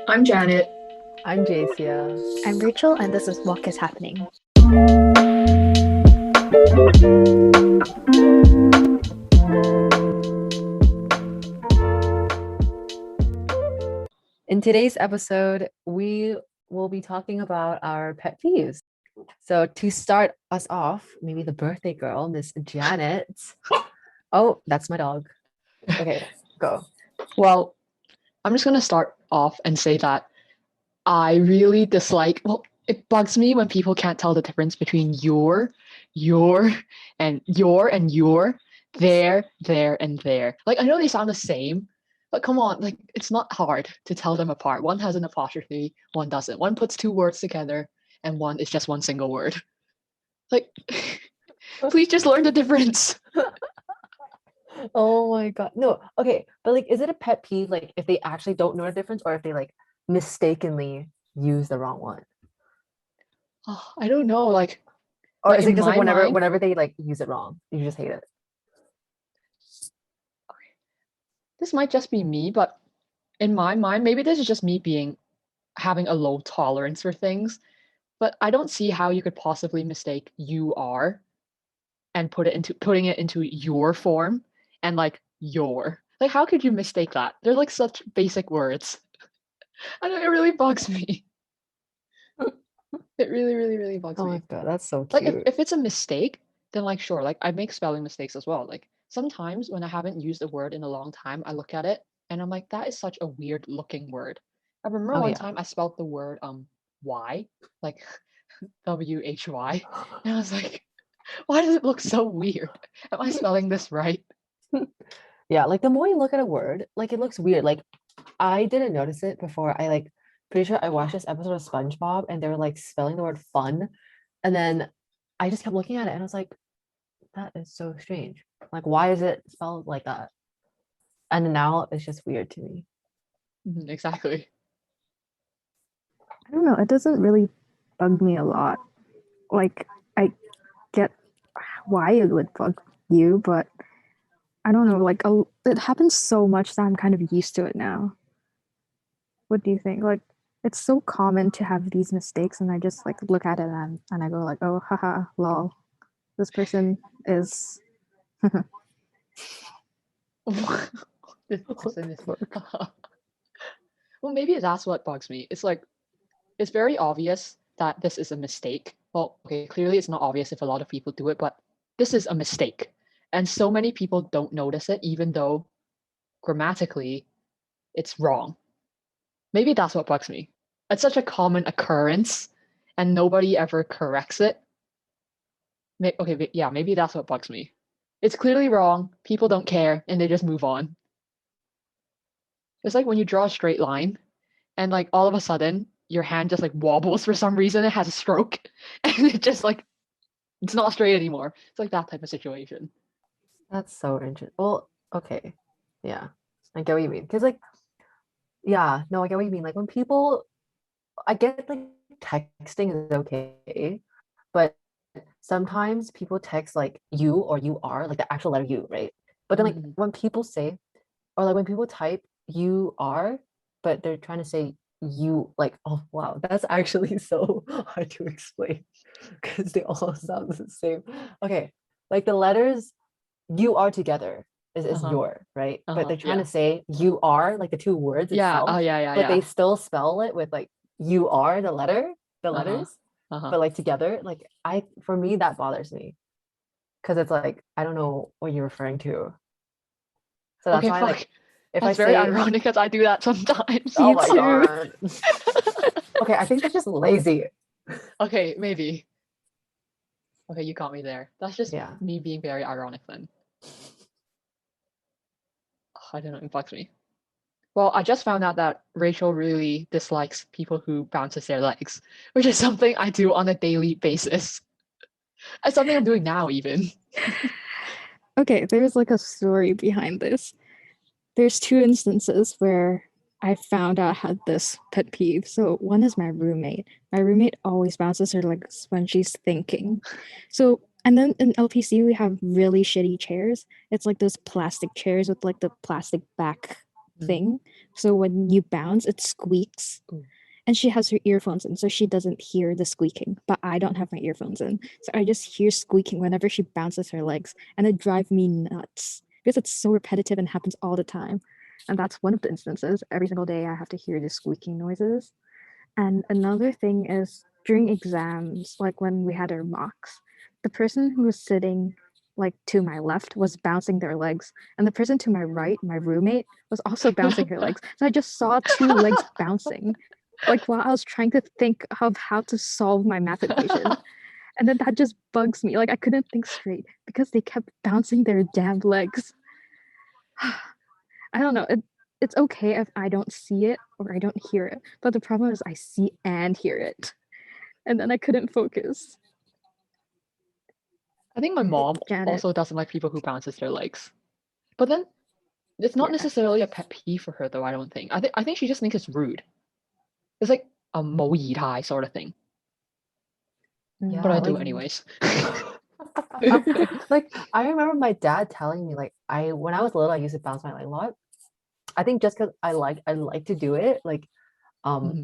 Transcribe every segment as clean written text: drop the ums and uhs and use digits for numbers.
I'm Janet. I'm Jacia. I'm Rachel, and this is Walk is Happening. In today's episode, we will be talking about our pet peeves. So to start us off, maybe the birthday girl, Miss Janet. Oh, that's my dog. Okay, go. Well, I'm just going to start off and say that I really dislike, it bugs me when people can't tell the difference between your, and your, there, and there. Like, I know they sound the same, but come on, like, it's not hard to tell them apart. One has an apostrophe, one doesn't. One puts two words together, and one is just one single word. Like, please just learn the difference. Oh my God. No, okay, but like, is it a pet peeve like if they actually don't know the difference or if they like mistakenly use the wrong one? Oh, I don't know. Or Like is it in just like my whenever mind, whenever they like use it wrong, you just hate it? this might just be me, but in my mind, maybe this is just me being having a low tolerance for things, but I don't see how you could possibly mistake you are and putting it into your form and like your. Like how could you mistake that? They're like such basic words. I know it really bugs me. It really, really, really bugs Oh my me. God, that's so Like cute. if it's a mistake, then like sure, like I make spelling mistakes as well. Like sometimes when I haven't used a word in a long time, I look at it and I'm like, that is such a weird looking word. I remember Oh one yeah. time I spelled the word Y, like WHY, and I was like, why does it look so weird? Am I spelling this right? Yeah, like the more you look at a word, like it looks weird. Like I didn't notice it before. I like pretty sure I watched this episode of SpongeBob and they were like spelling the word fun. And then I just kept looking at it and I was like, that is so strange. Like, why is it spelled like that? And now it's just weird to me. Mhm, exactly. I don't know, it doesn't really bug me a lot. Like, I get why it would bug you, but I don't know, it happens so much that I'm kind of used to it now. What do you think? Like, it's so common to have these mistakes, and I just like look at it and I go like, oh, haha, lol. This person is This person is Fuck. well, maybe that's what bugs me. It's like it's very obvious that this is a mistake. Well, okay, clearly it's not obvious if a lot of people do it, but this is a mistake. And so many people don't notice it, even though grammatically it's wrong. Maybe that's what bugs me. It's such a common occurrence and nobody ever corrects it. Okay, yeah, maybe that's what bugs me. It's clearly wrong, people don't care, and they just move on. It's like when you draw a straight line and like all of a sudden your hand just like wobbles for some reason, it has a stroke, and it just like it's not straight anymore. It's like that type of situation. That's so interesting. Well, okay. Yeah. I get what you mean. Because like, yeah, no, I get what you mean. Like when people I get like texting is okay, but sometimes people text like you or you are like the actual letter U, right? But then like Mhm. when people say or like when people type you are, but they're trying to say you like oh wow, that's actually so hard to explain because they all sound the same. Okay, like the letters you are together is Uh-huh. your, right? But Uh-huh. they're trying to Yeah. say you are like the two words Yeah. Oh itself, yeah, yeah, but they yeah. still spell it with like you are the letter, the Uh-huh. letters, Uh-huh. but like together. Like I for me that bothers me because it's like I don't know what you're referring to. So that's Okay, why like fuck. if I That's very say, ironic because I do that sometimes. oh me my too. God. Okay, I think that's just lazy. Okay, maybe. Okay, you got me there. That's just Yeah. me being very ironic then. I don't know, it bugs me. Well, I just found out that Rachel really dislikes people who bounces their legs, which is something I do on a daily basis. It's something I'm doing now even. Okay, there's like a story behind this. There's two instances where I found out I had this pet peeve. So one is my roommate. My roommate always bounces her legs when she's thinking. So and then in LPC we have really shitty chairs. It's like those plastic chairs with like the plastic back thing. So when you bounce, it squeaks. Ooh. And she has her earphones in, so she doesn't hear the squeaking. But I don't have my earphones in. So I just hear squeaking whenever she bounces her legs. And it drives me nuts because it's so repetitive and happens all the time. And that's one of the instances. Every single day I have to hear the squeaking noises. And another thing is during exams, like when we had our mocks, the person who was sitting like to my left was bouncing their legs, and the person to my right, my roommate, was also bouncing her legs. So I just saw two legs bouncing, like while I was trying to think of how to solve my math equation. And then that just bugs me. Like I couldn't think straight because they kept bouncing their damn legs. I don't know. It's okay if I don't see it or I don't hear it. But the problem is I see and hear it. And then I couldn't focus. I think my mom Janet. also doesn't like people who bounces their legs. But then it's not Yeah. necessarily a pet peeve for her though, I don't think. I think she just thinks it's rude. It's like a 冇儀態 sort of thing. Yeah, But I do like- anyways. Like I remember my dad telling me, like when I was little, I used to bounce my leg a lot. I think just because I like to do it, like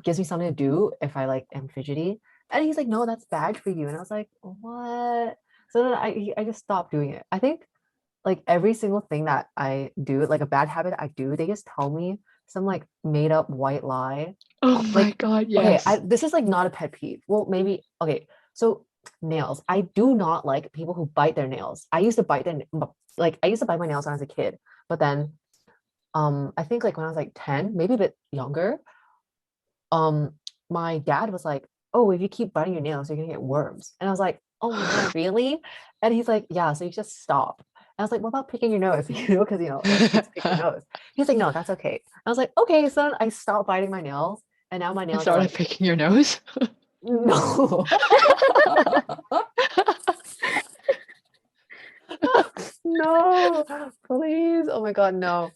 gives me something to do if I like am fidgety. And he's like, no, that's bad for you. And I was like, what? So then I just stopped doing it. I think like every single thing that I do, like a bad habit I do, they just tell me some like made up white lie. Oh my Like, god, yes. Okay, this is like not a pet peeve. Well, maybe okay. So nails. I do not like people who bite their nails. I used to bite I used to bite my nails when I was a kid, but then I think like when I was like 10, maybe a bit younger, my dad was like, oh, if you keep biting your nails, you're gonna get worms. And I was like, oh my god, really? And he's like, yeah, so you just stop. And I was like, what about picking your nose? Because like, kids pick your nose. He's like, no, that's okay. I was like, okay. So then I stopped biting my nails, and now my You nails are started like, picking your nose? no. No, please. Oh my god, no.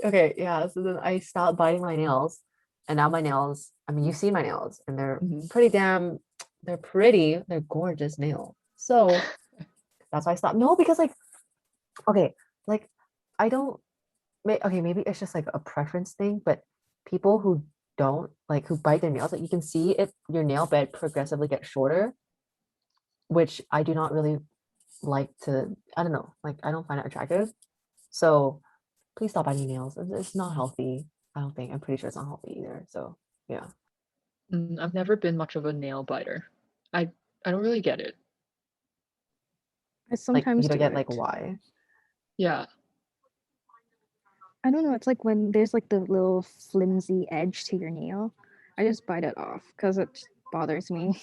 Okay, yeah. So then I stopped biting my nails, and now my nails, I mean, you see my nails, and they're Mhm. they're pretty, they're gorgeous nails. So that's why I stopped. No, because like, okay, like I don't, okay, maybe it's just like a preference thing, but people who don't like who bite their nails, like you can see it, your nail bed progressively get shorter, which I do not really like to, I don't know, like I don't find it attractive. So please stop biting nails. It's not healthy. I don't think. I'm pretty sure it's not healthy either. So yeah. I've never been much of a nail biter. I don't really get it. I Like sometimes you don't do get like it. why. Yeah. I don't know. It's like when there's like the little flimsy edge to your nail. I just bite it off because it bothers me.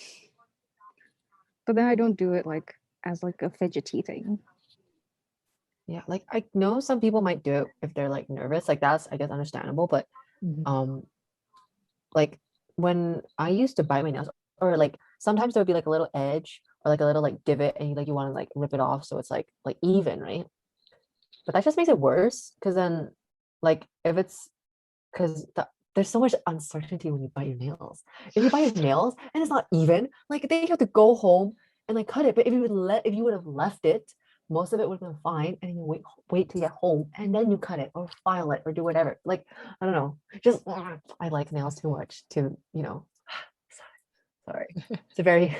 But then I don't do it like as like a fidgety thing. Yeah, like I know some people might do it if they're like nervous. Like that's I guess understandable. But Mhm. like when I used to bite my nails, or like sometimes there would be like a little edge or like a little like divot, and you want to like rip it off so it's like even, right? But that just makes it worse because then like if it's because there's so much uncertainty when you bite your nails. If you bite your nails and it's not even, like then you have to go home and like cut it. But if you would have left it, most of it would have been fine, and you wait to get home and then you cut it or file it or do whatever. Like I don't know, just I like nails too much to Sorry, it's a very.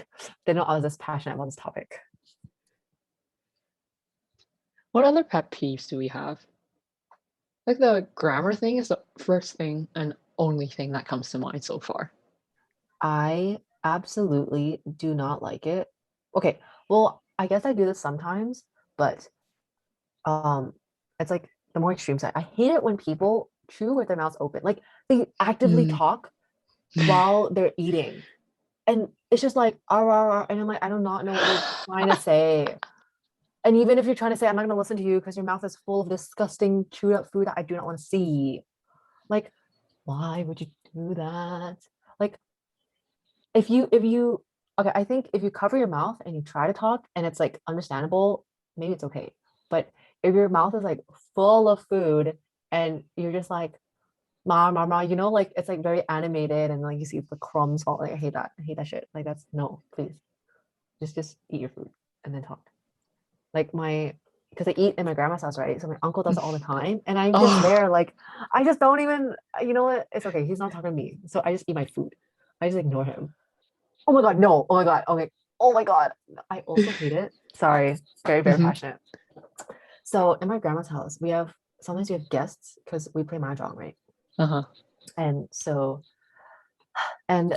They know I was this passionate about this topic. What other pet peeves do we have? Like the grammar thing is the first thing and only thing that comes to mind so far. I absolutely do not like it. Okay, well, I guess I do this sometimes, but um it's like the more extreme side. I hate it when people chew with their mouths open. Like they actively talk while they're eating. And it's just like "Arr, arr, arr," and I'm like, I do not know what you're trying to say. And even if you're trying to say, I'm not gonna listen to you because your mouth is full of disgusting chewed up food that I do not want to see. Like, why would you do that? Like, if you okay, I think if you cover your mouth and you try to talk and it's like understandable, maybe it's okay. But if your mouth is like full of food and you're just like ma ma ma, like it's like very animated and like you see the crumbs fall. Like I hate that. I hate that shit. Like that's no, please. Just eat your food and then talk. Like my because I eat in my grandma's house, right? So my uncle does it all the time, and I'm just there, like, I just don't even, you know what? It's okay. He's not talking to me, so I just eat my food. I just ignore him. Oh my god, no! Oh my god, okay. Oh my god, I also hate it. Sorry, very very passionate. So in my grandma's house, sometimes we have guests because we play mahjong, right? And so, and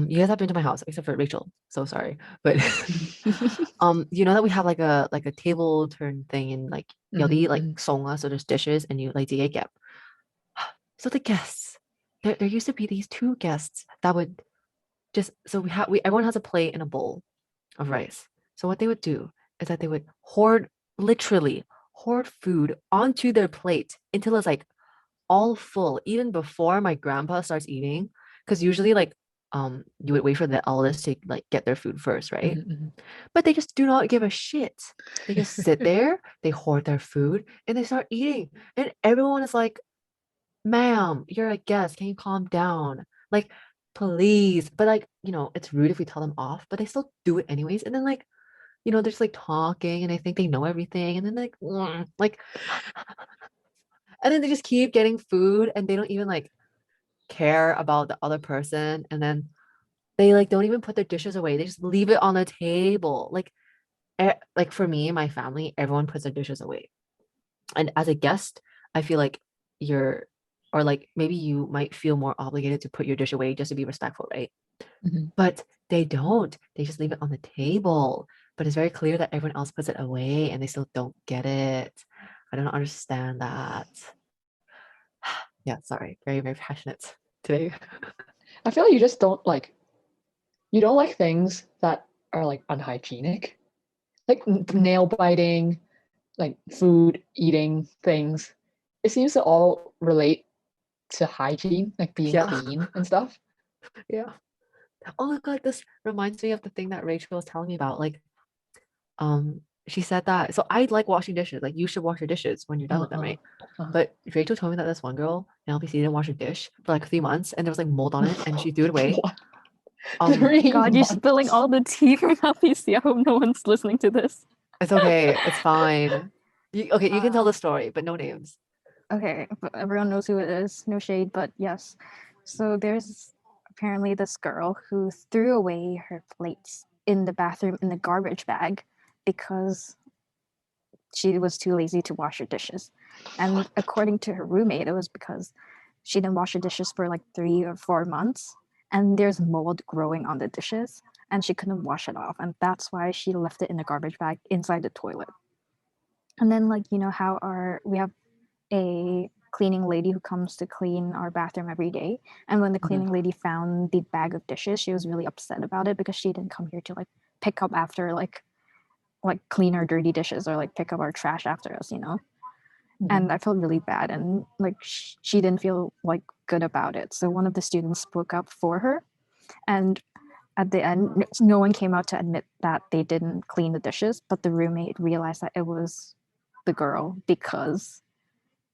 you guys have been to my house except for Rachel. So sorry, but you know that we have like a table turn thing and like you'll eat like songa, so there's dishes and you like the gap. So the guests, there used to be these two guests that would just everyone has a plate and a bowl of rice. So what they would do is that they would literally hoard food onto their plate until it's like all full, even before my grandpa starts eating. Because usually like you would wait for the eldest to like get their food first, right? But they just do not give a shit. They just sit there, they hoard their food, and they start eating. And everyone is like, ma'am, you're a guest. Can you calm down? Like, please. But like, it's rude if we tell them off, but they still do it anyways. And then like, they're just like talking and I think they know everything. And then like, and then they just keep getting food and they don't even like care about the other person. And then they like don't even put their dishes away. They just leave it on the table. Like for me and my family, everyone puts their dishes away. And as a guest, I feel like or like maybe you might feel more obligated to put your dish away just to be respectful, right? But they don't. They just leave it on the table. But it's very clear that everyone else puts it away and they still don't get it. I don't understand that. Yeah, sorry. Very, very passionate today. I feel like you just don't like things that are like unhygienic. Like nail biting, like food eating things. It seems to all relate to hygiene, like being clean and stuff. Yeah. Oh my God, this reminds me of the thing that Rachel was telling me about. Like, she said that. So I like washing dishes. Like, you should wash your dishes when you're done with them, right? But Rachel told me that this one girl in LPC didn't wash her dish for like 3 months, and there was like mold on it, and she threw it away. God, you're spilling all the tea from LPC. I hope no one's listening to this. It's okay. It's fine. You can tell the story, but no names. Okay, but everyone knows who it is. No shade, but yes. So there's apparently this girl who threw away her plates in the bathroom in the garbage bag because she was too lazy to wash her dishes. And according to her roommate, it was because she didn't wash her dishes for like 3 or 4 months, and there's mold growing on the dishes, and she couldn't wash it off, and that's why she left it in a garbage bag inside the toilet. And then, like, how we have a cleaning lady who comes to clean our bathroom every day, and when the cleaning lady found the bag of dishes, she was really upset about it because she didn't come here to like pick up after like clean our dirty dishes or like pick up our trash after us. And I felt really bad, and like she didn't feel like good about it. So one of the students spoke up for her, and at the end no one came out to admit that they didn't clean the dishes, but the roommate realized that it was the girl because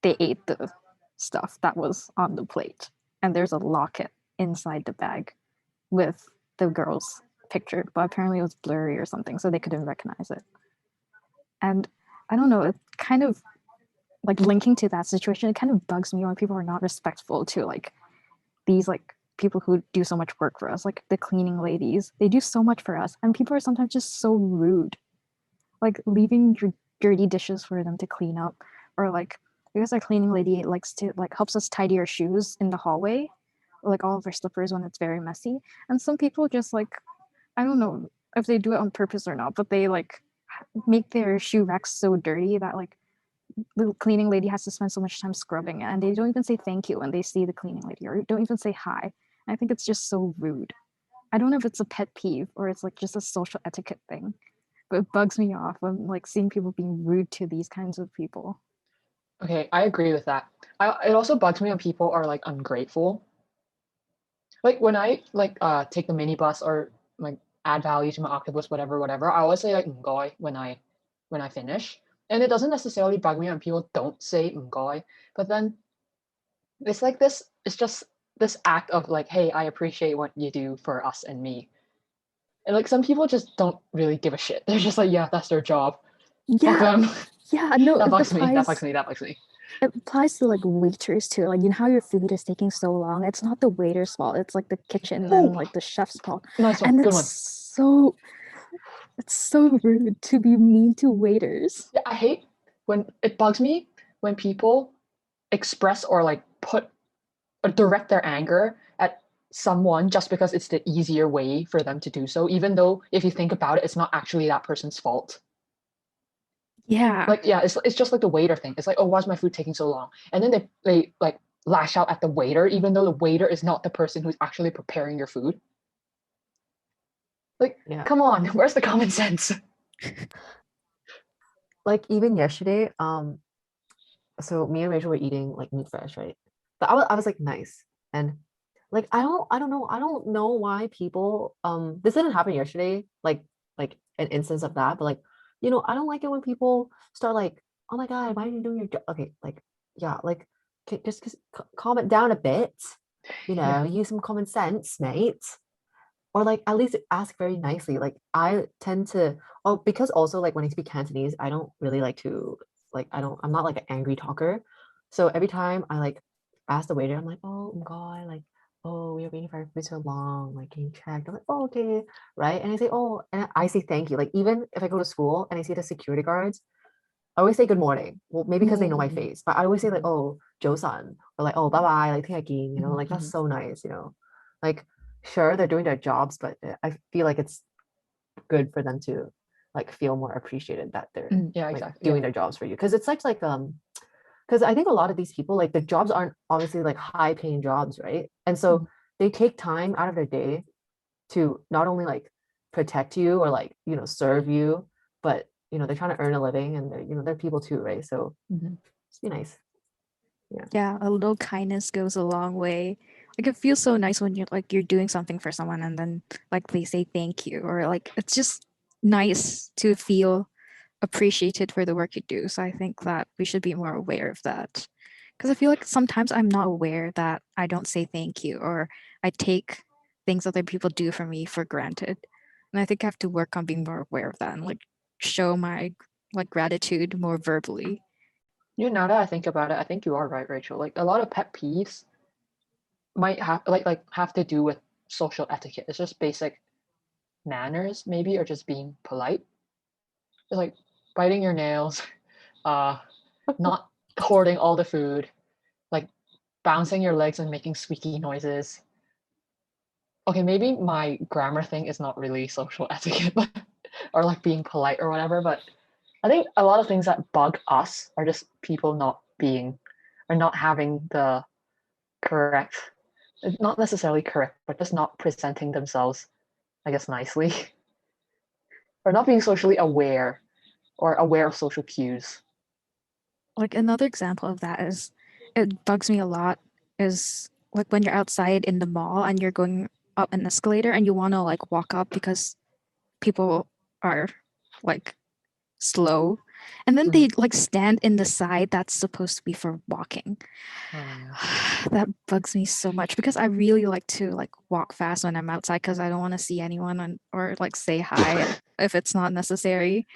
they ate the stuff that was on the plate, and there's a locket inside the bag with the girl's picture, but apparently it was blurry or something, so they couldn't recognize it. And I don't know, it kind of like linking to that situation, it kind of bugs me when people are not respectful to like these like people who do so much work for us, like the cleaning ladies. They do so much for us, and people are sometimes just so rude, like leaving your dirty dishes for them to clean up, or like because our cleaning lady likes to like helps us tidy our shoes in the hallway, or like all of our slippers when it's very messy. And some people just like, I don't know if they do it on purpose or not, but they like make their shoe racks so dirty that like the cleaning lady has to spend so much time scrubbing it, and they don't even say thank you when they see the cleaning lady, or don't even say hi. I think it's just so rude. I don't know if it's a pet peeve or it's like just a social etiquette thing, but it bugs me off when like seeing people being rude to these kinds of people. Okay, I agree with that. It also bugs me when people are like ungrateful. Like when I like take the minibus or like add value to my octopus, whatever, I always say like ngoy when I finish. And it doesn't necessarily bug me when people don't say ngoy, but then it's like this, it's just this act of like, hey, I appreciate what you do for us and me. And like some people just don't really give a shit. They're just like, yeah, that's their job. Fuck Yeah, them. yeah, no, That it bugs me. That bugs applies. me. That bugs me. It applies to like waiters too. Like, you know how your food is taking so long? It's not the waiter's fault. It's like the kitchen and Oh, like the chef's fault. nice one. And Good one. it's so rude to be mean to waiters. Yeah, I hate when it bugs me when people express or like put or direct their anger at someone just because it's the easier way for them to do so, even though if you think about it, it's not actually that person's fault. Yeah. Like, yeah, it's just like the waiter thing. It's like, oh, why's my food taking so long? And then they like lash out at the waiter, even though the waiter is not the person who's actually preparing your food. Like, Yeah. come on, where's the common sense? Like even yesterday, so me and Rachel were eating like meat fresh, right? But I was like nice. And like I don't know why people this didn't happen yesterday, like an instance of that, but like, I don't like it when people start like, oh my God, why are you doing your job? Okay, like, yeah, like just calm it down a bit, Yeah. use some common sense, mate. Or like at least ask very nicely. Like I tend to, oh, because also like when I speak Cantonese, I don't really like to like I'm not like an angry talker. So every time I like ask the waiter, I'm like, oh my God, like, oh, we are waiting for our food so long. Like, can you check? I'm like, oh, okay, right. And I say, oh, and I say thank you. Like even if I go to school and I see the security guards, I always say good morning. Well, maybe because they know my Mm-hmm. face, but I always say like, Mm-hmm. oh, Joe-san, or like, oh, bye bye, like, again, like Mm-hmm. that's so nice, like, sure, they're doing their jobs, but I feel like it's good for them to like feel more appreciated that they're Yeah, like exactly. doing Yeah. their jobs for you. Because it's such like because I think a lot of these people like the jobs aren't obviously like high paying jobs, right? And so they take time out of their day to not only like protect you or like serve you, but they're trying to earn a living and they're people too, right? So Mm-hmm. just be nice. Yeah. Yeah, a little kindness goes a long way. Like it feels so nice when you're doing something for someone and then like they say thank you, or like it's just nice to feel appreciated for the work you do. So I think that we should be more aware of that. Because I feel like sometimes I'm not aware that I don't say thank you, or I take things other people do for me for granted. And I think I have to work on being more aware of that and like show my like gratitude more verbally. Now that I think about it, I think you are right, Rachel. Like a lot of pet peeves might have like have to do with social etiquette. It's just basic manners, maybe, or just being polite. It's like biting your nails, uh, not hoarding all the food, like bouncing your legs and making squeaky noises. Okay, maybe my grammar thing is not really social etiquette, but or like being polite or whatever, but I think a lot of things that bug us are just people not being or not having the correct, not necessarily correct, but just not presenting themselves, I guess, nicely, or not being socially aware or aware of social cues. Like another example of that is it bugs me a lot is like when you're outside in the mall and you're going up an escalator and you want to like walk up because people are like slow, and then they like stand in the side that's supposed to be for walking. Oh yeah. That bugs me so much because I really like to like walk fast when I'm outside because I don't want to see anyone or like say hi if it's not necessary.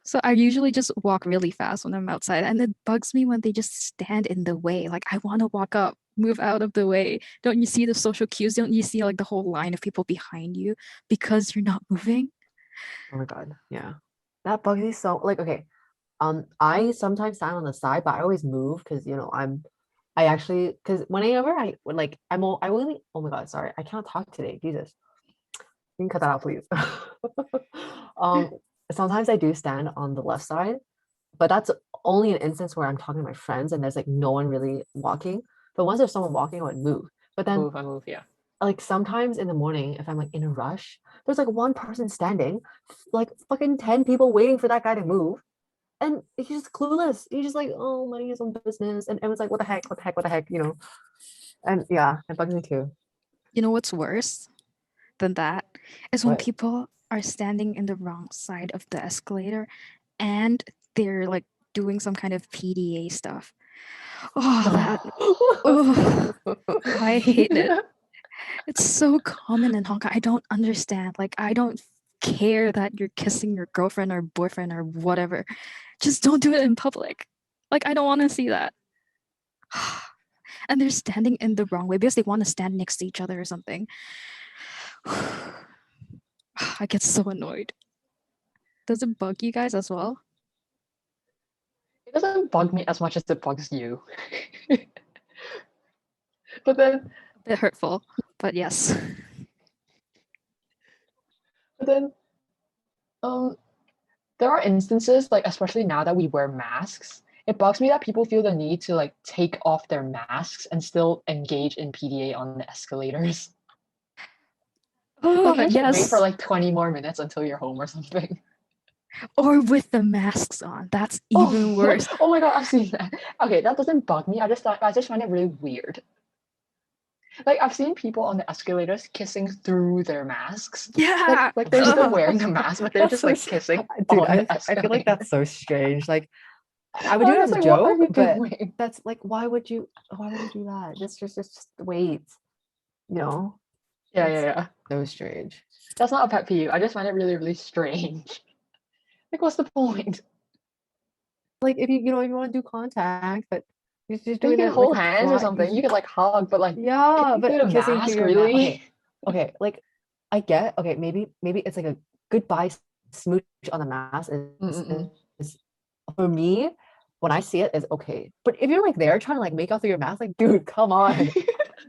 So I usually just walk really fast when I'm outside, and it bugs me when they just stand in the way. Like I want to walk up, move out of the way. Don't you see the social cues? Don't you see like the whole line of people behind you because you're not moving? Oh my God. Yeah. That bugs me so like, okay. I sometimes stand on the side, but I always move because I actually because whenever I would like I really, oh my God, sorry, I can't talk today. Jesus. You can cut that out, please. um Sometimes I do stand on the left side, but that's only an instance where I'm talking to my friends and there's like no one really walking. But once there's someone walking, I would move. But then I move, yeah. like sometimes in the morning, if I'm like in a rush, there's like one person standing, like fucking 10 people waiting for that guy to move. And he's just clueless. He's just like, oh, money is on business. And everyone's like, what the heck, what the heck, what the heck. And yeah, it bugs me too. You know what's worse than that is when What? people are standing in the wrong side of the escalator and they're like doing some kind of PDA stuff. Oh, that. Oh, I hate it. It's so common in Hong Kong. I don't understand. Like, I don't care that you're kissing your girlfriend or boyfriend or whatever. Just don't do it in public. Like, I don't want to see that. And they're standing in the wrong way because they want to stand next to each other or something. I get so annoyed. Does it bug you guys as well? It doesn't bug me as much as it bugs you. But then, A bit hurtful, but yes. but then, there are instances, like especially now that we wear masks, it bugs me that people feel the need to like take off their masks and still engage in PDA on the escalators. Like Oh, you should wait for yes. like 20 more minutes until you're home or something. Or with the masks on. That's even worse. Oh my god, I've seen that. Okay, that doesn't bug me. I just find it really weird. Like I've seen people on the escalators kissing through their masks. Yeah. Like they're still Ugh. wearing the mask, but they're That's just so like s- kissing dude, on the I feel like that's escalator. so strange. Like I I would do it was as a like, what are joke, you but doing? that's like why would you do that? Just wait. You know? Yeah, That's yeah, yeah. so strange. That's not a pet peeve. I just find it really, really strange. Like, what's the point? Like if you know if you want to do contact, but you're just You doing can it like hold a hands or something. You could like hug, but like yeah, kissing through but the kissing through mask, your mask. really? Okay, like I get okay, maybe it's like a goodbye smooch on the mask Mm-mm-mm. is for me when I see it is okay. But if you're like there trying to like make out through your mask, like dude, come on.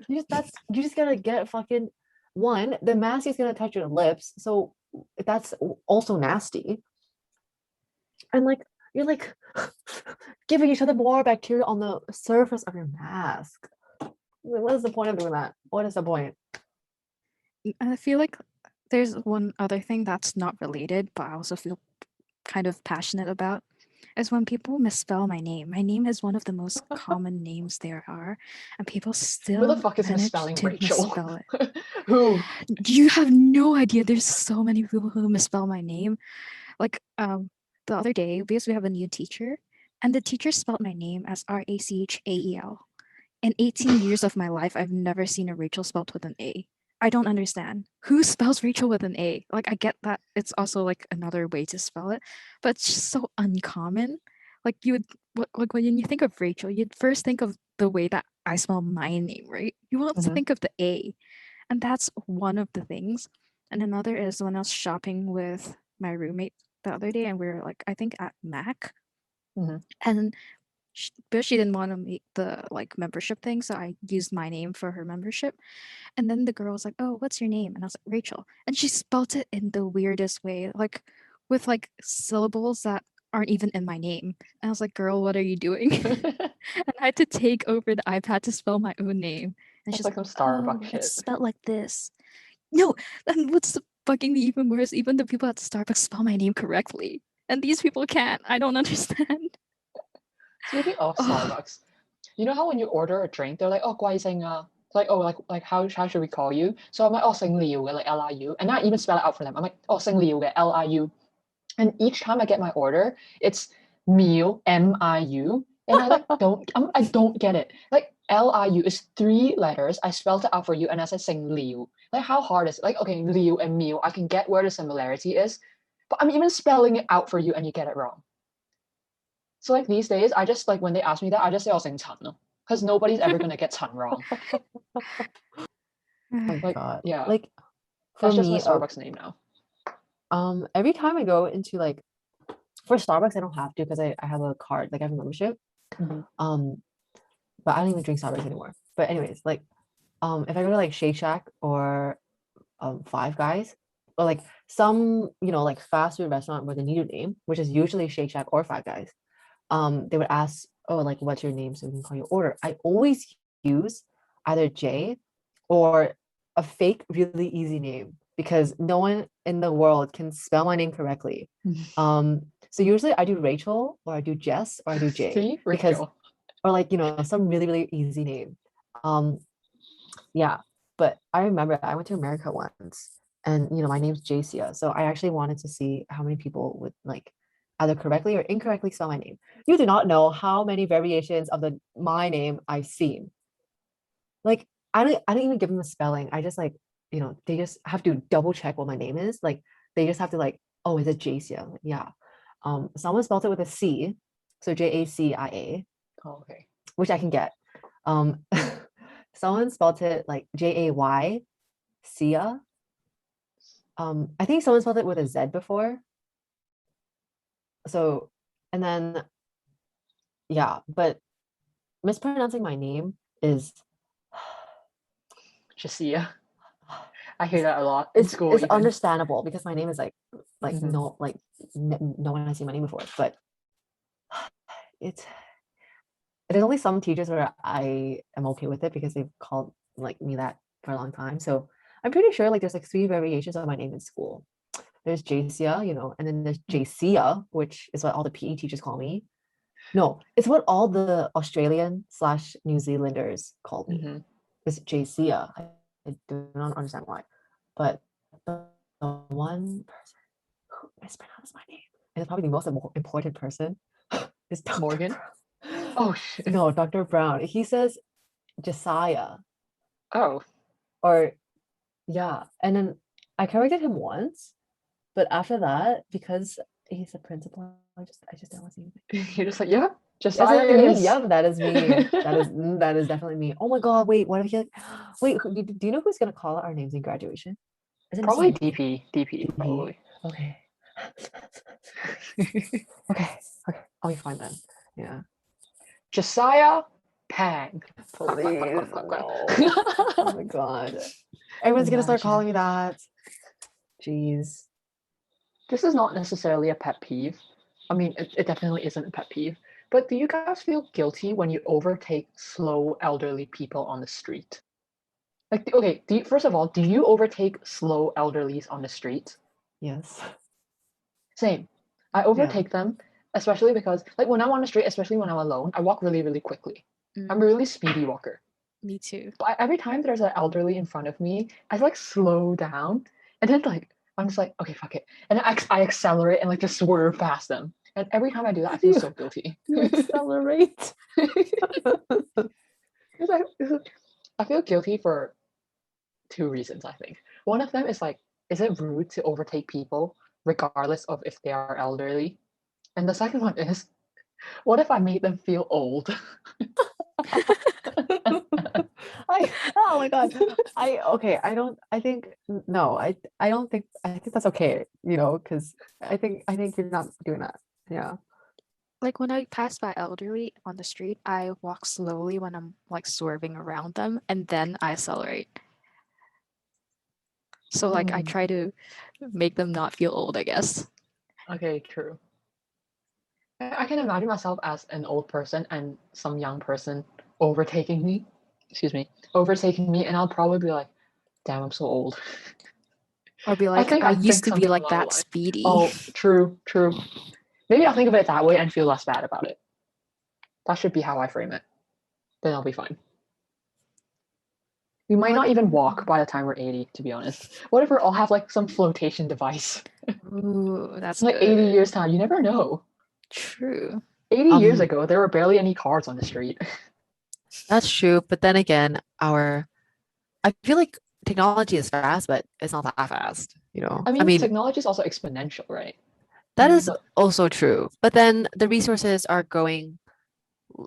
You just gotta get fucking one, the mask is gonna touch your lips, so that's also nasty. And like you're like giving each other more bacteria on the surface of your mask. What is the point of doing that? What is the point? I feel like there's one other thing that's not related, but I also feel kind of passionate about, is when people misspell my name. My name is one of the most common names there are, and people Who the still fuck is manage misspelling to Rachel? misspell it. Who? You have no idea. There's so many people who misspell my name. Like the other day, because we have a new teacher, and the teacher spelled my name as Rachael. In 18 years of my life, I've never seen a Rachel spelled with an A. I don't understand. Who spells Rachel with an A? Like, I get that it's also like another way to spell it, but it's just so uncommon. Like, you would, like, when you think of Rachel, you'd first think of the way that I spell my name, right? You won't Mhm. think of the A. And that's one of the things. And another is when I was shopping with my roommate the other day, and we were like, I think at Mac, Mhm. and but she didn't want to make the like membership thing, so I used my name for her membership. And then the girl was like, "Oh, what's your name?" And I was like, "Rachel." And she spelt it in the weirdest way, like with like syllables that aren't even in my name. And I was like, "Girl, what are you doing?" And I had to take over the iPad to spell my own name. And That's she's like like, some "Oh, Starbucks it's shit. spelled like this." No, and what's fucking me even worse, even the people at Starbucks spell my name correctly. And these people can't. I don't understand. Speaking of Oh, Starbucks, you know how when you order a drink, they're like, oh, 怪姓啊? It's like, oh, like how should we call you? So I'm like, oh, 姓廖 like Liu. And I even spell it out for them. I'm like, oh, 姓廖 Liu. And each time I get my order, it's Miu, Miu. And I like I don't get it. Like Liu is 3 letters. I spelled it out for you and I said sing Liu. Like how hard is it? Like, okay, Liu and Miu, I can get where the similarity is, but I'm even spelling it out for you and you get it wrong. So like these days, I just like when they ask me that, I just say I'll sing Chan, because nobody's ever gonna get Chan wrong. My Like, God. yeah, Like for that's just my me, Starbucks name now. every time I go into like for Starbucks, I don't have to because I have a card, like I have a membership. Mhm. But I don't even drink Starbucks anymore. But anyways, like if I go to like Shake Shack or Five Guys or like some like fast food restaurant with a needed name, which is usually Shake Shack or Five Guys, they would ask, oh, like what's your name so we can call your order. I always use either J or a fake really easy name because no one in the world can spell my name correctly. So usually I do Rachel or I do Jess or I do J See, because Rachel. or like some really really easy name. Yeah, but I remember I went to America once and my name's Jacia, so I actually wanted to see how many people would like either correctly or incorrectly spell my name. You do not know how many variations of the my name I've seen. Like I don't even give them a spelling. I just like they just have to double check what my name is. Like they just have to like, oh, is it Jacia? Like, yeah. Someone spelled it with a C, so Jacia, Oh, okay. which I can get. Someone spelled it like Jay, Sia. I think someone spelled it with a Z before. So, and then yeah, but mispronouncing my name is Jacia. I hear that a lot in it's school. it's Even. understandable because my name is like Mhm. no like no one has seen my name before, but it's there's only some teachers where I am okay with it because they've called like me that for a long time. So I'm pretty sure like there's like 3 variations of my name in school. There's Jacia, and then there's Jacia, which is what all the PE teachers call me. No, it's what all the Australian/New Zealanders call me. Mhm. It's Jacia. I do not understand why. But the one person who mispronounced my name, and it's probably the most important person, is Dr. Morgan? Brown. Oh shit. No, Dr. Brown. He says Josiah. Oh. Or yeah. And then I corrected him once, but after that, because he's a principal, I just don't want to say anything. You're just like, yeah, Yes, Josiah is. yep, that is me. That is definitely me. Oh my god, wait, what if he wait, do you know who's gonna call out our names in graduation? Is it Mrs. Probably Lee? DP, probably. Okay. Okay, I'll be fine then. Yeah. Josiah Pang. Please, no. Oh my god. Everyone's gonna start Imagine. calling me that. Jeez. This is not necessarily a pet peeve. I mean, it definitely isn't a pet peeve. But do you guys feel guilty when you overtake slow elderly people on the street? Like, okay, first of all, do you overtake slow elderlies on the street? Yes. Same. I overtake them, especially because, like, when I'm on the street, especially when I'm alone, I walk really, really quickly. I'm a really speedy walker. Me too. But every time there's an elderly in front of me, I like slow down, and then like I'm just like, okay, fuck it, and I accelerate and like just swerve past them. And every time I do that, I feel so guilty. You accelerate. I feel guilty for 2 reasons, I think. One of them is like, is it rude to overtake people regardless of if they are elderly? And the second one is, what if I made them feel old? Oh my god. I think no, I don't think I think that's okay, because I think you're not doing that. Yeah. Like when I pass by elderly on the street, I walk slowly when I'm like swerving around them, and then I accelerate. So like I try to make them not feel old, I guess. Okay, true. I can imagine myself as an old person and some young person overtaking me. Overtaking me, and I'll probably be like, "Damn, I'm so old." Or be like, I used to be something like along the that line. speedy. Oh, true. Maybe I'll think of it that way and feel less bad about it. That should be how I frame it. Then I'll be fine. We might not even walk by the time we're 80, to be honest. What if we all have like some flotation device? Ooh, that's like good. 80 years time, you never know. True. 80 years ago, there were barely any cars on the street. That's true, but then again, I feel like technology is fast, but it's not that fast, I mean, technology is also exponential, right? That is also true. But then the resources are going,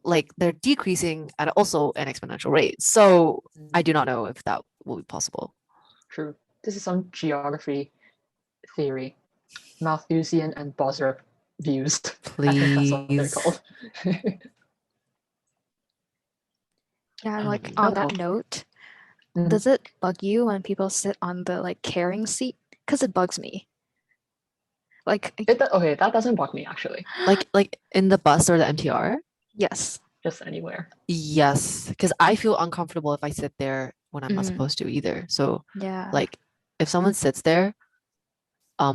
like they're decreasing at also an exponential rate. So I do not know if that will be possible. True. This is some geography theory. Malthusian and Bosworth views. Please. I think that's what they're called. Yeah, like on that note, does it bug you when people sit on the like carrying seat? Because it bugs me. Like okay, that doesn't bug me actually. Like in the bus or the MTR? Yes. Just anywhere. Yes, because I feel uncomfortable if I sit there when I'm not supposed to either. So yeah, like if someone sits there, I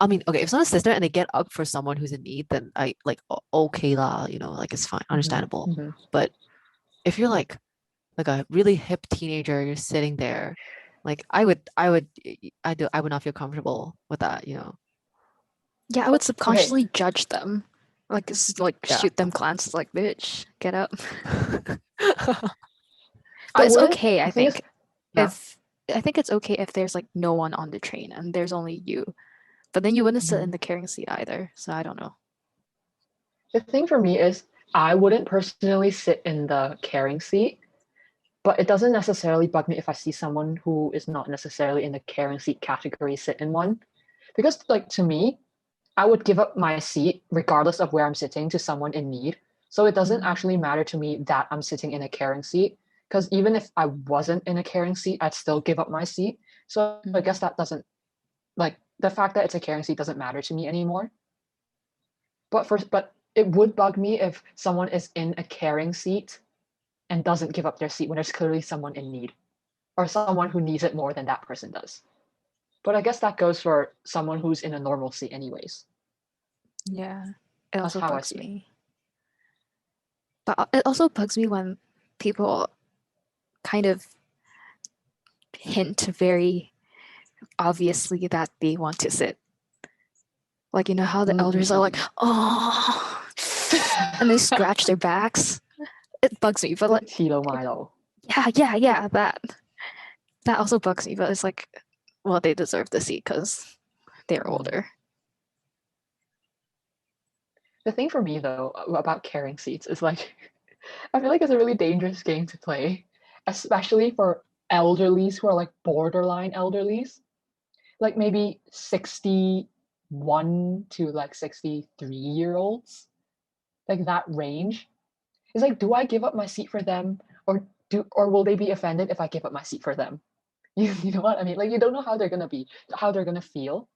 mean, okay, if someone sits there and they get up for someone who's in need, then I like okay lah, like it's fine, understandable. But if you're like a really hip teenager, you're sitting there, like I would not feel comfortable with that, Yeah, I would subconsciously judge them. Like shoot them glances like, bitch, get up. But it's okay, I think. I think it's okay if there's like no one on the train and there's only you. But then you wouldn't sit in Mhm. the carrying seat either. So I don't know. The thing for me is I wouldn't personally sit in the carrying seat, but it doesn't necessarily bug me if I see someone who is not necessarily in the carrying seat category sit in one. Because like to me, I would give up my seat regardless of where I'm sitting to someone in need. So it doesn't actually matter to me that I'm sitting in a carrying seat. Because even if I wasn't in a carrying seat, I'd still give up my seat. So I guess that doesn't like the fact that it's a carrying seat doesn't matter to me anymore. But it would bug me if someone is in a carrying seat and doesn't give up their seat when there's clearly someone in need or someone who needs it more than that person does. But I guess that goes for someone who's in a normal seat anyways. Yeah. It That's also how I bugs see it. me. But it also bugs me when people kind of hint very obviously that they want to sit. Like, you know how the elders are like, oh, and they scratch their backs. It bugs me, but like, Tilo Milo. yeah, that also bugs me. But it's like, well, they deserve the seat because they're older. The thing for me though about carrying seats is like I feel like it's a really dangerous game to play, especially for elderlies who are like borderline elderlies, like maybe 61 to like 63-year-olds, like that range. It's like, do I give up my seat for them, or will they be offended if I give up my seat for them? You know what I mean? Like you don't know how they're gonna feel.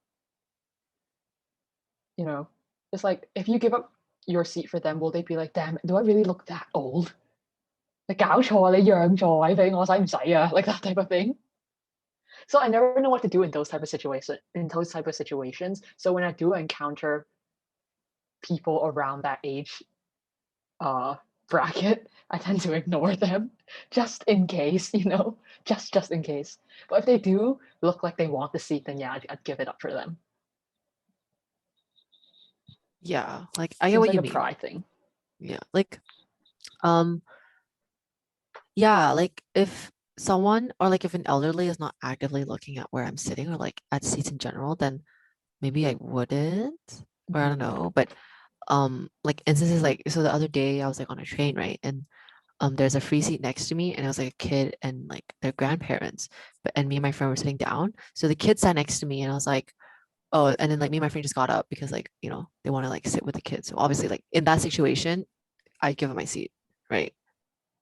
You know, it's like if you give up your seat for them, will they be like, damn, do I really look that old? 你搞錯，你讓座位俾我，使唔使啊？ Like that type of thing. So I never know what to do in those type of situations. So when I do encounter people around that age uh bracket, I tend to ignore them just in case, just in case. But if they do look like they want the seat, then yeah, I'd give it up for them. Yeah, like I get Seems what like you a mean. pride thing. Yeah, like yeah, like if someone or like if an elderly is not actively looking at where I'm sitting or like at seats in general, then maybe I wouldn't, or I don't know. But like instances like so the other day I was like on a train, right? And there's a free seat next to me and it was like a kid and like their grandparents. But and me and my friend were sitting down. So the kid sat next to me and I was like, oh, and then like me and my friend just got up because like, they want to like sit with the kids. So obviously like in that situation, I give them my seat, right?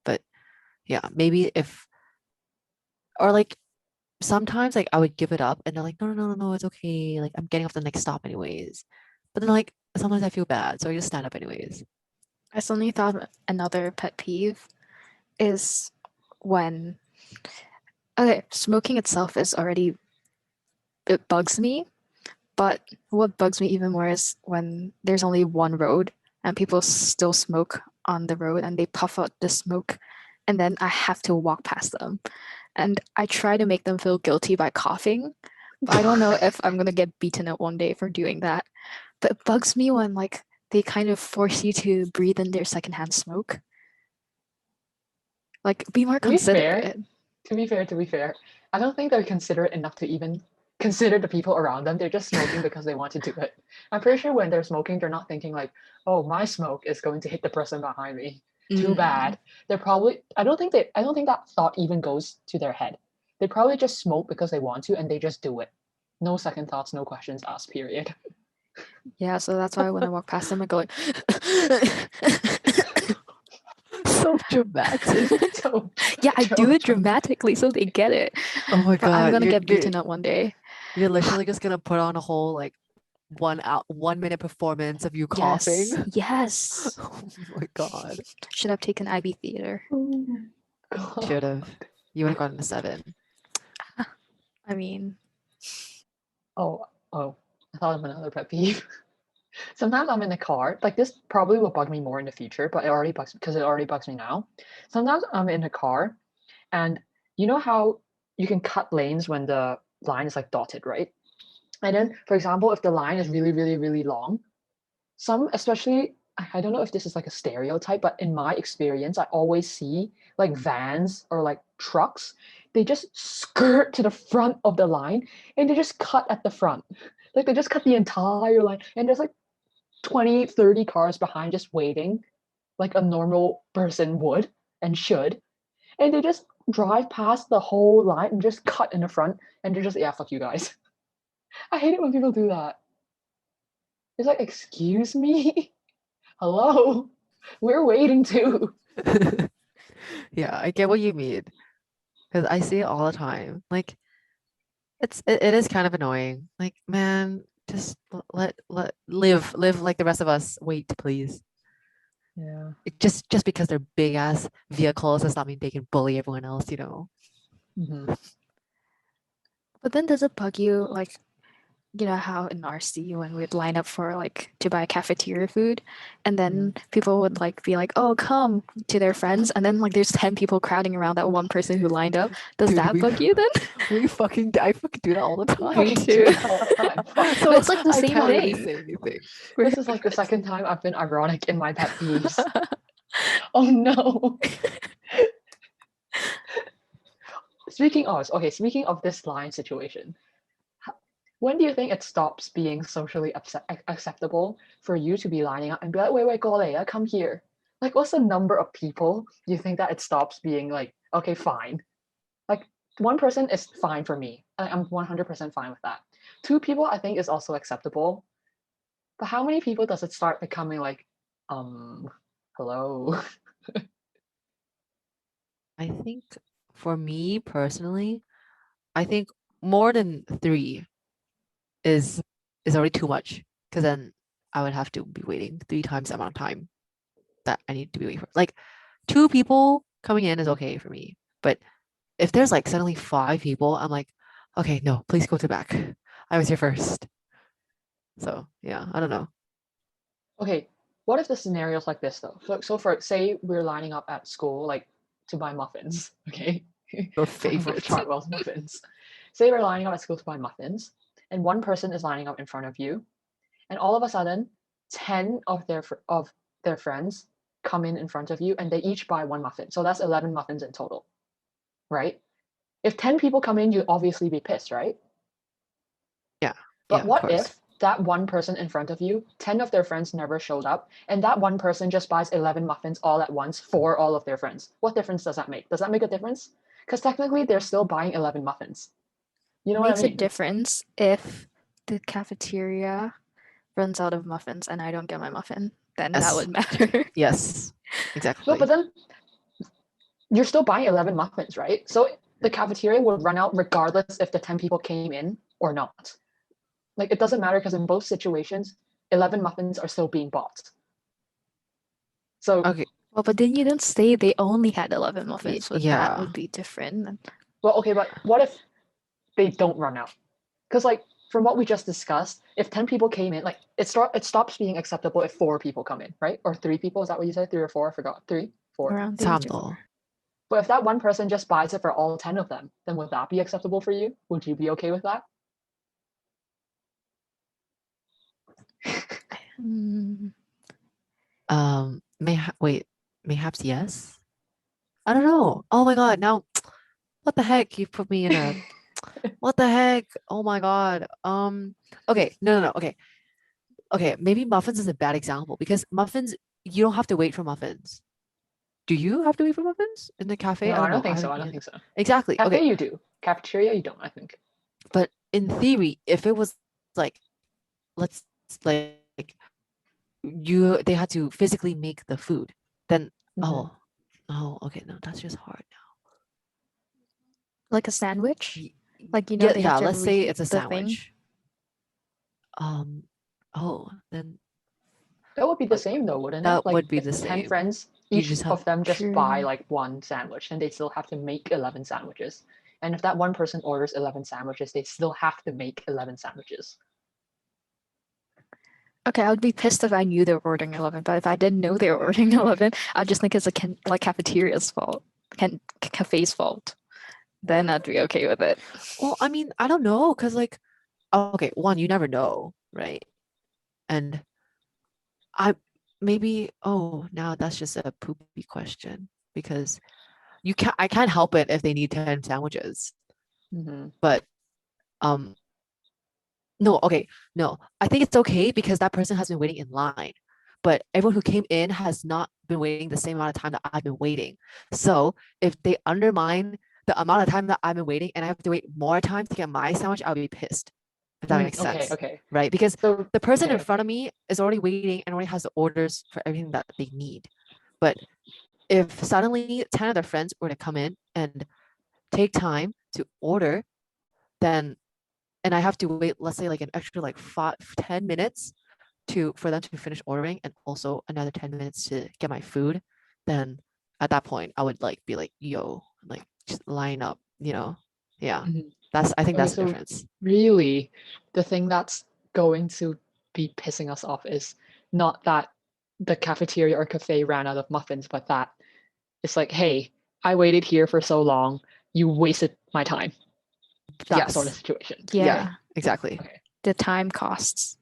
But yeah, maybe if or like sometimes like I would give it up and they're like, no, it's okay. Like I'm getting off the next stop anyways. But then like sometimes I feel bad, so I just stand up anyways. I suddenly thought another pet peeve is when, okay, smoking itself is already, it bugs me. But what bugs me even more is when there's only one road and people still smoke on the road and they puff out the smoke and then I have to walk past them. And I try to make them feel guilty by coughing, but I don't know if I'm gonna get beaten up one day for doing that. But it bugs me when like they kind of force you to breathe in their secondhand smoke. Like be more To be fair, considerate. to be fair, I don't think they're considerate enough to even consider the people around them. They're just smoking because they want to do it. I'm pretty sure when they're smoking, they're not thinking like, oh, my smoke is going to hit the person behind me. Too bad. They're probably I don't think that thought even goes to their head. They probably just smoke because they want to and they just do it. No second thoughts, no questions asked, period. Yeah, so that's why when I walk past them, I go like, So dramatic. So yeah, I do it dramatically so they get it. Oh my But I'm God. gonna You're, get you're, beaten up one day. you're literally just gonna put on a whole like 1 minute performance of you coughing. Yes. Oh my God. Should have taken IB theater. God. Should have. You would have gotten a 7. I mean, Oh, I thought of another pet peeve. Sometimes I'm in the car, like this probably will bug me more in the future, but it already bugs me now. Sometimes I'm in the car and you know how you can cut lanes when the line is like dotted, right? And then, for example, if the line is really, really, really long, especially, I don't know if this is like a stereotype, but in my experience, I always see like vans or like trucks, they just skirt to the front of the line and they just cut at the front. Like they just cut the entire line, and there's like 20, 30 cars behind just waiting, like a normal person would and should. And they just drive past the whole line and just cut in the front, and they're just, yeah, fuck you guys. I hate it when people do that. It's like, excuse me? Hello? We're waiting too. Yeah, I get what you mean. Because I see it all the time. Like it is kind of annoying. Like, man, just let live like the rest of us. Wait, please. Yeah. Just because they're big ass vehicles does not mean they can bully everyone else, you know. Mm-hmm. But then does it bug you, like, you know how in RC when we'd line up for like to buy cafeteria food, and then people would like be like, "Oh, come," to their friends, and then like there's 10 people crowding around that one person who lined up. Does Dude, that bug you then? I fucking do that all the time. Me too. All the time. Fuck. So But it's like the I same can't really thing. say anything. This is like the second time I've been ironic in my pet peeves. Oh no. Speaking of this line situation, when do you think it stops being socially acceptable for you to be lining up and be like, wait, Golea, come here? Like, what's the number of people you think that it stops being like, okay, fine? Like, one person is fine for me. I'm 100% fine with that. Two people, I think, is also acceptable. But how many people does it start becoming like, hello? I think for me personally, I think more than 3 is already too much. Because then I would have to be waiting 3 times the amount of time that I need to be waiting for. Like 2 people coming in is okay for me. But if there's like suddenly 5 people, I'm like, okay, no, please go to the back. I was here first. So yeah, I don't know. Okay, what if the scenario's like this though? So for say we're lining up at school, like to buy muffins, okay? Your Talking about favorite. Chartwell's muffins. Say we're lining up at school to buy muffins, and one person is lining up in front of you, and all of a sudden, 10 of their friends come in front of you, and they each buy one muffin. So that's 11 muffins in total, right? If 10 people come in, you'd obviously be pissed, right? Yeah. But Yeah, of what course. if that one person in front of you, 10 of their friends never showed up, and that one person just buys 11 muffins all at once for all of their friends? What difference does that make? Does that make a difference? Because technically, they're still buying 11 muffins. You know what I Makes a mean? difference if the cafeteria runs out of muffins and I don't get my muffin. Then that Yes. would matter. Yes, exactly. No, but then you're still buying 11 muffins, right? So the cafeteria would run out regardless if the 10 people came in or not. Like, it doesn't matter because in both situations, 11 muffins are still being bought. So, Okay. Well, but then you don't say they only had 11 muffins, but that Yeah. would be different. well, okay, but what if they don't run out? Because, like, from what we just discussed, if 10 people came in, like, it stops being acceptable if 4 people come in, right? Or 3 people, is that what you said? 3 or 4? I forgot. 3? 4. Around 3 to 4. Sample. But if that one person just buys it for all 10 of them, then would that be acceptable for you? Would you be okay with that? Hmm. Wait, mayhaps yes? I don't know. Oh my God, now what the heck? You put me in a what the heck? Oh my God. Okay, no. Okay, maybe muffins is a bad example because muffins, you don't have to wait for muffins. Do you have to wait for muffins in the cafe? No, I I don't don't know. think I so. haven't I don't been. think so. Exactly. Cafe, Okay. you do. Cafeteria, you don't, I think. But in theory, if it was like, let's like they had to physically make the food, then Mhm. okay, no, that's just hard Like a sandwich? now. Like, you know, Yeah, they have to let's say reheat it's a the thing. sandwich. Then That would be the like, same though, wouldn't it? that Like would be if the 10 same. friends, You each just have of them just True. buy like one sandwich and they still have to make 11 sandwiches. And if that one person orders 11 sandwiches, they still have to make 11 sandwiches. Okay, I would be pissed if I knew they were ordering 11, but if I didn't know they were ordering 11, I'd just think it's like cafeteria's fault, cafe's fault. Then I'd be okay with it. Well, I mean, I don't know, because like, okay, one, you never know, right? And I maybe, oh, now that's just a poopy question because I can't help it if they need 10 sandwiches. Mm-hmm. But um No, okay, no. I think it's okay because that person has been waiting in line. But everyone who came in has not been waiting the same amount of time that I've been waiting. So if they undermine the amount of time that I've been waiting and I have to wait more time to get my sandwich, I'll be pissed. If that makes Okay, sense. okay. Right? Because So the person in okay, front of me is already waiting and already has the orders for everything that they need. But if suddenly 10 of their friends were to come in and take time to order, then and I have to wait, let's say like an extra like 10 minutes for them to finish ordering and also another 10 minutes to get my food, then at that point I would like be like, yo, like just line up, you know? Yeah. mhm. I think Okay, that's the so difference. really, the thing that's going to be pissing us off is not that the cafeteria or cafe ran out of muffins, but that it's like, hey, I waited here for so long, you wasted my time. That sort of Yes. situation. Yeah. Yeah, exactly. Okay, The time costs,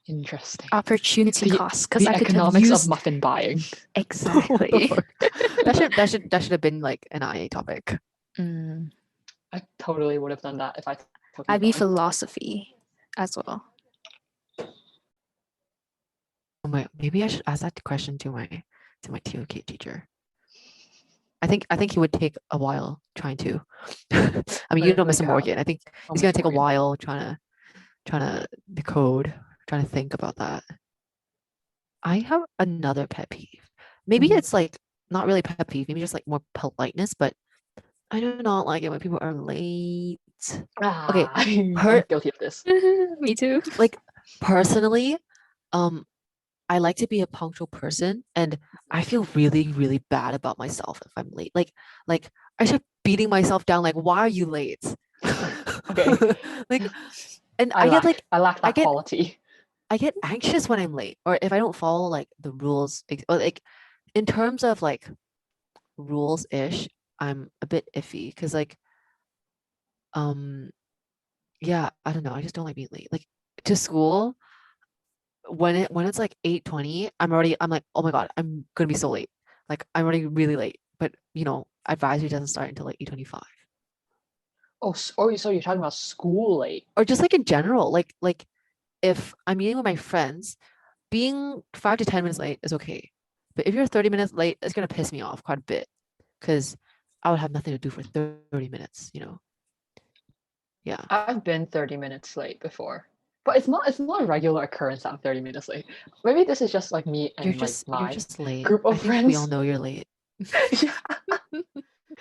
interesting. opportunity The costs, because the I could have economics of used muffin buying. exactly. That should have been like an IA topic. Mm. I totally would have done that if I took IB econ. philosophy as well. Oh my, maybe I should ask that question to my TOK teacher. I think he would take a while trying to. I mean, you know, Like Mr. how? Morgan. I think Oh, he's gonna Mr. take a Morgan. while trying to decode, trying to think about that. I have another pet peeve. Maybe Mhm. it's like not really pet peeve, maybe just like more politeness, but I do not like it when people are late. Okay, I'm per guilty of this. Me too. like personally, um, I like to be a punctual person, and I feel really, really bad about myself if I'm late. Like I start beating myself down. Like, why are you late? Okay, Like, and I lack I that get quality. I get anxious when I'm late, or if I don't follow like the rules, or like in terms of like rules ish, I'm a bit iffy because like yeah, I don't know, I just don't like being late. Like to school, when it's like 8:20, I'm like, oh my God, I'm gonna be so late. Like I'm already really late. But you know, advisory doesn't start until like 8:25. Oh, so you're talking about school late? Or just like in general, like if I'm meeting with my friends, being 5 to 10 minutes late is okay. But if you're 30 minutes late, it's gonna piss me off quite a bit because I would have nothing to do for 30 minutes, you know? Yeah. I've been 30 minutes late before, but it's not a regular occurrence that I'm 30 minutes late. Maybe this is just like me and like You're my just late. group I of think we all friends. know you're late. Yeah.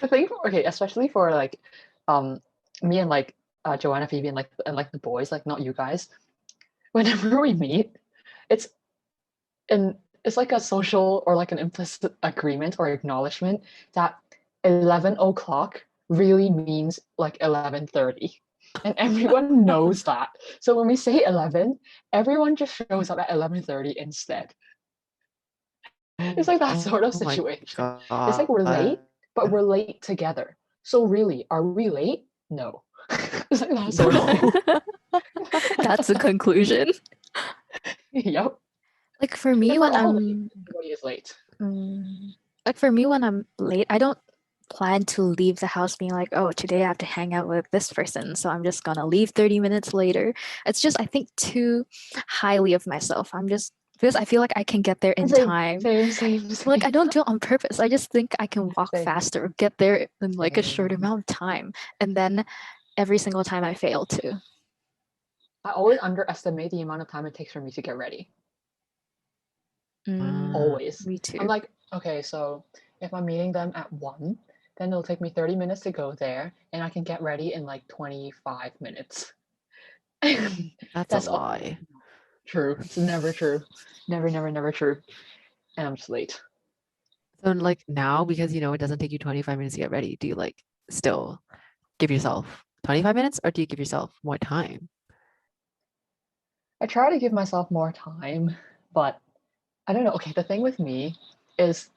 The thing, okay, especially for like, um, me and like Joanna, Phoebe, and like the boys, like not you guys. Whenever we meet, it's and it's like a social or like an implicit agreement or acknowledgement that 11 o'clock really means like 11:30, and everyone knows that. So when we say 11, everyone just shows up at 11:30 instead. It's like that sort of Oh my situation. It's like we're God. late, but we're late together. So really, are we late? No. It's like that sort of thing. No. That's the conclusion. Yep. Like for me If we're when all late, I'm everybody is late. like for me when I'm late, I don't plan to leave the house being like, oh, today I have to hang out with this person, so I'm just gonna leave 30 minutes later. It's just I think too highly of myself. I'm just because I feel like I can get there in Same, time. same. Like I don't do it on purpose. I just think I can walk Same. faster, or get there in like a short Same. amount of time. And then every single time I fail too. I always underestimate the amount of time it takes for me to get ready. Always. Me I'm too. like, okay, so if I'm meeting them at 1, then it'll take me 30 minutes to go there, and I can get ready in like 25 minutes. That's a That's all lie. true. It's never true. Never true. And I'm just late. So like now, because you know it doesn't take you 25 minutes to get ready, do you like still give yourself 25 minutes or do you give yourself more time? I try to give myself more time, but I don't know. Okay, the thing with me is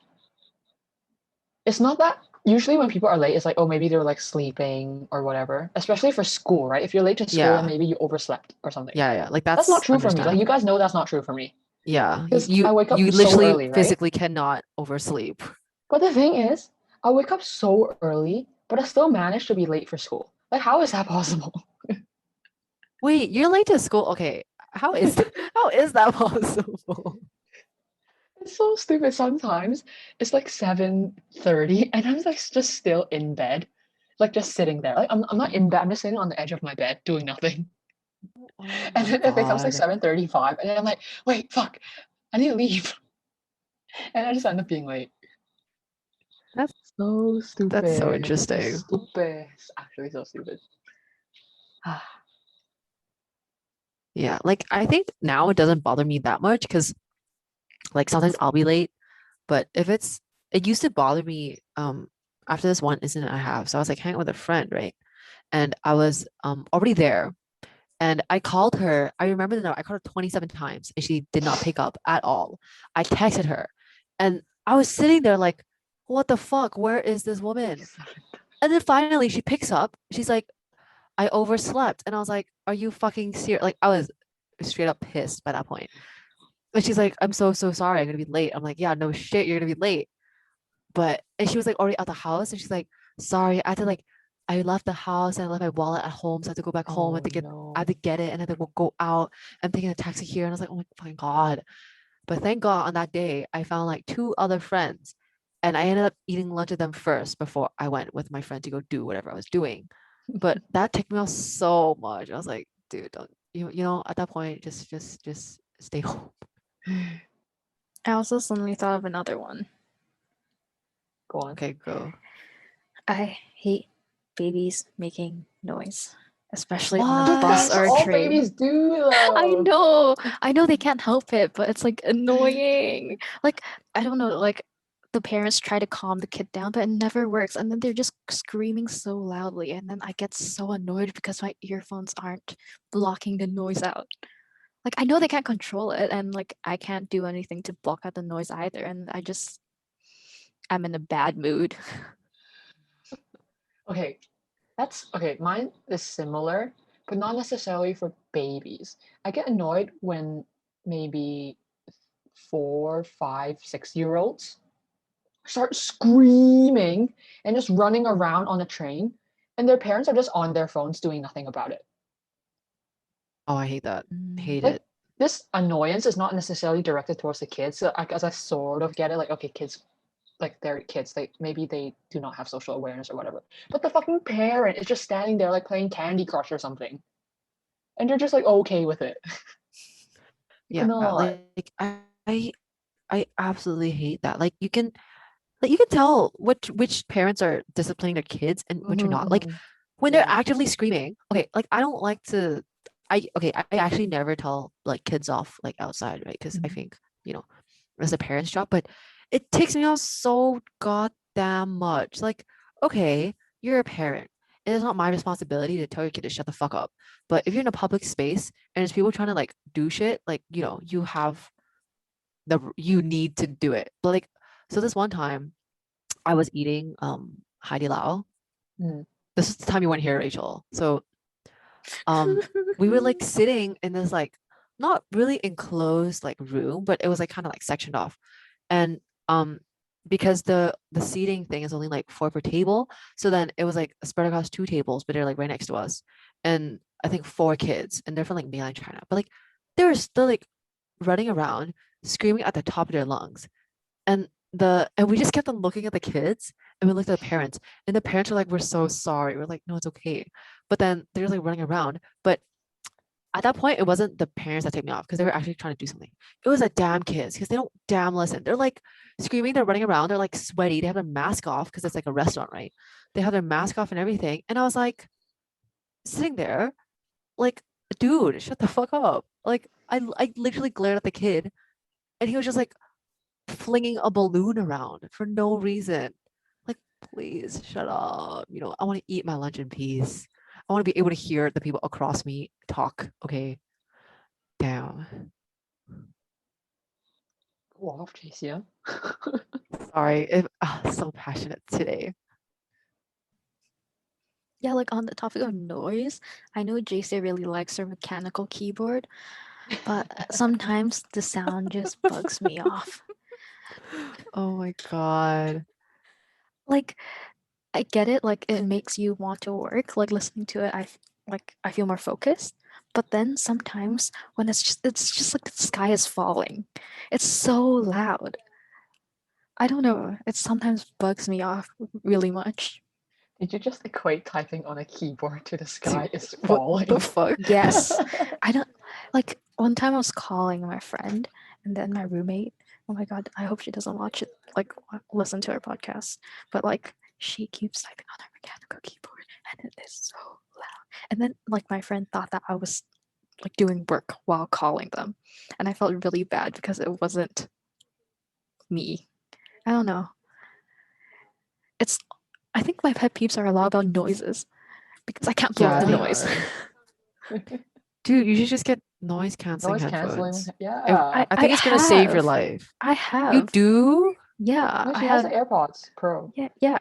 it's not that usually when people are late, it's like, oh, maybe they're like sleeping or whatever, especially for school, right? If you're late to school, then Yeah. maybe you overslept or something. Yeah. Like That's not that's true for me. Like you understandable. guys know that's not true for me Yeah. because I wake You up so literally early, right? physically cannot oversleep. But the thing is, I wake up so early, but I still manage to be late for school. Like, how is that possible? Wait, you're late to school. Okay. How is that possible? It's so stupid. Sometimes it's like 7:30 and I'm like just still in bed. Like just sitting there. Like I'm not in bed, I'm just sitting on the edge of my bed doing nothing. Oh And my then it becomes like God. 7:35 and then I'm like, wait, fuck, I need to leave. And I just end up being late. That's So stupid. so It's interesting. stupid. It's actually so stupid. Yeah, like I think now it doesn't bother me that much because like sometimes I'll be late, but if it used to bother me after this one incident I have. So I was like hanging out with a friend, right? And I was already there and I called her. I remember the number. I called her 27 times and she did not pick up at all. I texted her and I was sitting there like, what the fuck? Where is this woman? And then finally she picks up. She's like, I overslept. And I was like, are you fucking serious? Like I was straight up pissed by that point. And she's like, I'm so sorry. I'm gonna be late. I'm like, yeah, no shit, you're gonna be late. But and she was like already at the house and she's like, sorry, I had to like I left the house and I left my wallet at home. So I had to go back home. Oh I had to no. get it and I had to go out. I'm taking a taxi here. And I was like, oh my fucking God. But thank God on that day I found like two other friends and I ended up eating lunch with them first before I went with my friend to go do whatever I was doing. But that ticked me off so much. I was like, dude, don't you know, at that point, just stay home. I also suddenly thought of another one. Go on. Okay, go. I hate babies making noise, especially on a What? bus That's or a all train. babies do though. I know they can't help it, but it's like annoying. Like, I don't know, like the parents try to calm the kid down, but it never works. And then they're just screaming so loudly. And then I get so annoyed because my earphones aren't blocking the noise out. Like, I know they can't control it, and like, I can't do anything to block out the noise either. And I'm in a bad mood. Okay, that's okay. Mine is similar, but not necessarily for babies. I get annoyed when maybe 4, 5, 6 year olds start screaming and just running around on a train, and their parents are just on their phones doing nothing about it. Oh, I hate that. Hate Like it. this annoyance is not necessarily directed towards the kids. So I guess I sort of get it. Like, okay, kids, like they're kids. They maybe they do not have social awareness or whatever. But the fucking parent is just standing there like playing Candy Crush or something, and they're just like okay with it. Yeah, Cannot. I I absolutely hate that. Like you can tell which parents are disciplining their kids and which are not. Like Mhm. when they're Yeah. actively screaming. Okay, like I don't like to I actually never tell like kids off like outside, right? Because I Mhm. think, you know, it's a parent's job, but it takes me out so goddamn much. Like, okay, you're a parent. It is not my responsibility to tell your kid to shut the fuck up. But if you're in a public space and there's people trying to like do shit, like, you know, you need to do it. But like, so this one time I was eating Heidi Lao. Mm. This is the time you weren't here, Rachel. So um we were like sitting in this like not really enclosed like room, but it was like kind of like sectioned off. And because the seating thing is only like four per table, so then it was like spread across two tables, but they're like right next to us. And I think four kids, and they're from like mainland China. But like they were still like running around, screaming at the top of their lungs. And we just kept on looking at the kids and we looked at the parents and the parents were like, we're so sorry. We're like, no, it's okay. But then they're like running around. But at that point, it wasn't the parents that took me off because they were actually trying to do something. It was the damn kids because they don't damn listen. They're like screaming, they're running around, they're like sweaty, they have their mask off because it's like a restaurant, right? They have their mask off and everything. And I was like sitting there, like, dude, shut the fuck up. Like I literally glared at the kid and he was just like flinging a balloon around for no reason. Like, please shut up. You know, I want to eat my lunch in peace. I want to be able to hear the people across me talk. Okay. Damn. Go off, JC. Sorry. So passionate today. Yeah, like on the topic of noise, I know JC really likes her mechanical keyboard, but sometimes the sound just bugs me off. Oh my God. Like, I get it, like it makes you want to work, like listening to it, like I feel more focused, But then sometimes when it's just like the sky is falling. It's so loud. I don't know. It sometimes bugs me off really much. Did you just equate typing on a keyboard to the sky is What falling? the fuck? Yes. I don't like one time I was calling my friend and then my roommate. Oh my god, I hope she doesn't watch it, like listen to our podcast. But like she keeps typing on her mechanical keyboard and it is so loud. And then like my friend thought that I was like doing work while calling them. And I felt really bad because it wasn't me. I don't know. It's I think my pet peeves are a lot about noises because I can't block Yeah, the they noise. are. Dude, you should just get noise canceling Noise canceling. headphones. Yeah. I think it's gonna save your have. life. I You have. do? Yeah, No, I she has the had. AirPods Pro. Yeah.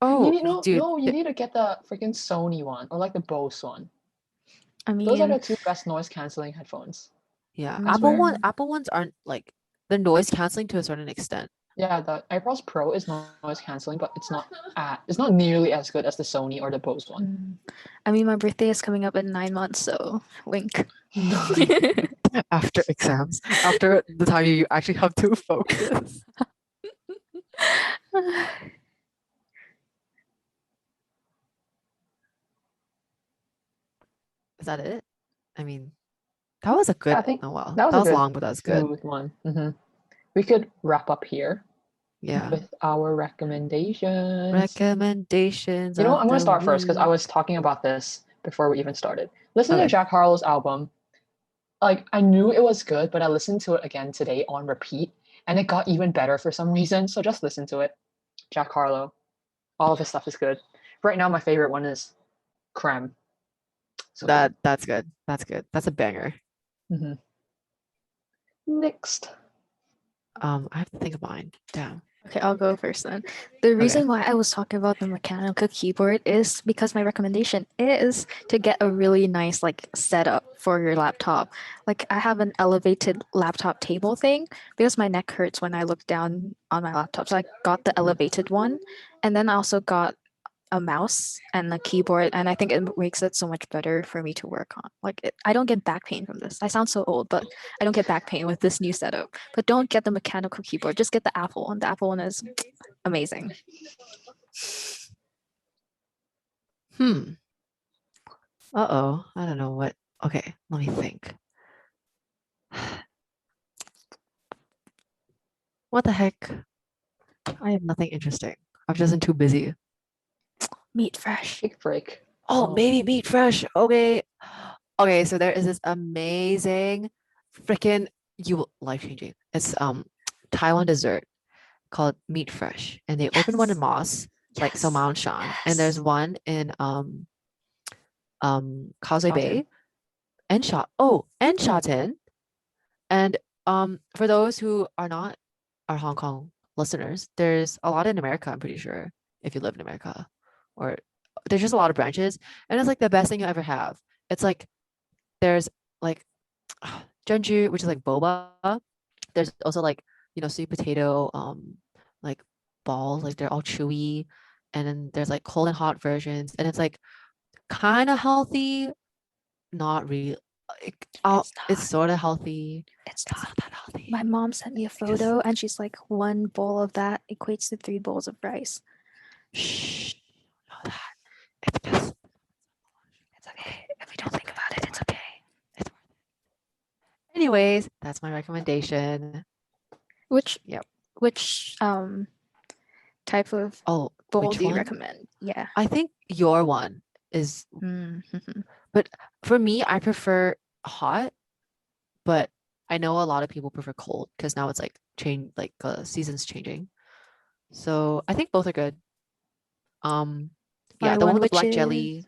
Oh, dude. You need to get the freaking Sony one or like the Bose one. I Those are mean, the two best noise canceling headphones. Yeah, I swear. Apple ones aren't like the noise canceling to a certain extent. Yeah, the AirPods Pro is noise canceling, but it's not nearly as good as the Sony or the Bose one. I mean, my birthday is coming up in 9 months, so wink. After exams, after the time you actually have to focus. Is that it? I mean, that was a good. I think Oh well, that was a good long, but that was good. smooth one. We could wrap up here Yeah. with our recommendations. Recommendations. You know what? of I'm going to the start first because I week. was talking about this before we even started. Listen to Okay. Jack Harlow's album. Like, I knew it was good, but I listened to it again today on repeat, and it got even better for some reason. So just listen to it. Jack Harlow. All of his stuff is good. Right now, my favorite one is Creme. So That's good. That's good. That's a banger. good. Next. I have to think of mine. Damn. Okay, I'll go first then. The reason why I was talking about the mechanical keyboard is because my recommendation is to get a really nice like setup for your laptop. Like I have an elevated laptop table thing because my neck hurts when I look down on my laptop. So I got the elevated one, and then I also got a mouse and a keyboard, and I think it makes it so much better for me to work on. I don't get back pain from this. I sound so old, but I don't get back pain with this new setup. But don't get the mechanical keyboard. Just get the Apple one. The Apple one is amazing. Uh-oh. I don't know what. Okay, let me think. What the heck? I have nothing interesting. I've just been too busy. Meat fresh. Big break. Oh, maybe Meat Fresh. Okay. Okay, so there is this amazing freaking life-changing. It's Taiwan dessert called Meat Fresh. And they opened one in Moss, like Yes. Shan. And there's one in Causeway Bay and Shatin. And for those who are not our Hong Kong listeners, there's a lot in America, I'm pretty sure, if you live in America. Or there's just a lot of branches. And it's like the best thing you ever have. It's like there's like Jeonju, which is like boba. There's also like, sweet potato, like balls, like they're all chewy. And then there's like cold and hot versions. And it's like kind of healthy, not really. It's sort of healthy. It's It's not. not that healthy. My mom sent me a photo, and she's like, one bowl of that equates to 3 bowls of rice. Shh. Know that. It's just. It's okay. If we don't think about it, it's okay. It's worth it. Anyways, that's my recommendation. Which Yep. Which type of bowl which do you one? recommend? Yeah. I think your one is, Mm-hmm. but for me, I prefer hot, but I know a lot of people prefer cold because now it's like seasons changing. So I think both are good. Yeah, the one with the black jelly.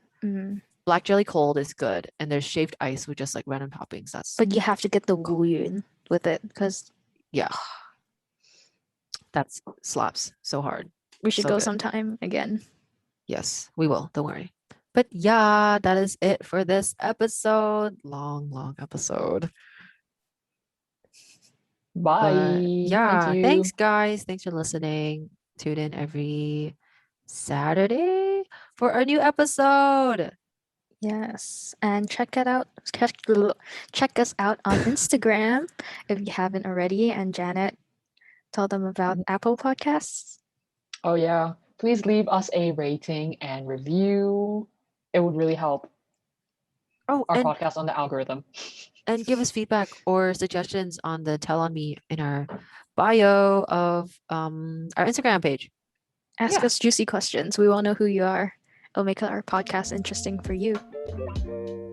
Black jelly cold is good, and there's shaved ice with just like random toppings. But you have to get the Wuyun with it because yeah, that slaps so hard. we should So go good. sometime again. Yes, we will. Don't worry. But yeah, that is it for this episode. Long episode. Bye. But yeah, Thank you. thanks guys. Thanks for listening. Tune in every Saturday for a new episode. Yes, and check us out on Instagram if you haven't already. And Janet, tell them about Apple Podcasts. Oh yeah, please leave us a rating and review. It would really help Oh, our and podcast on the algorithm. give us feedback or suggestions on the Tell on Me in our bio of our Instagram page. Ask Yeah. us juicy questions. We want to know who you are. It'll make our podcast interesting for you.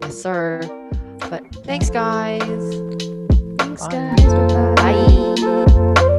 Yes, sir. But thanks, guys. Thanks, Bye. guys. Bye-bye. Bye.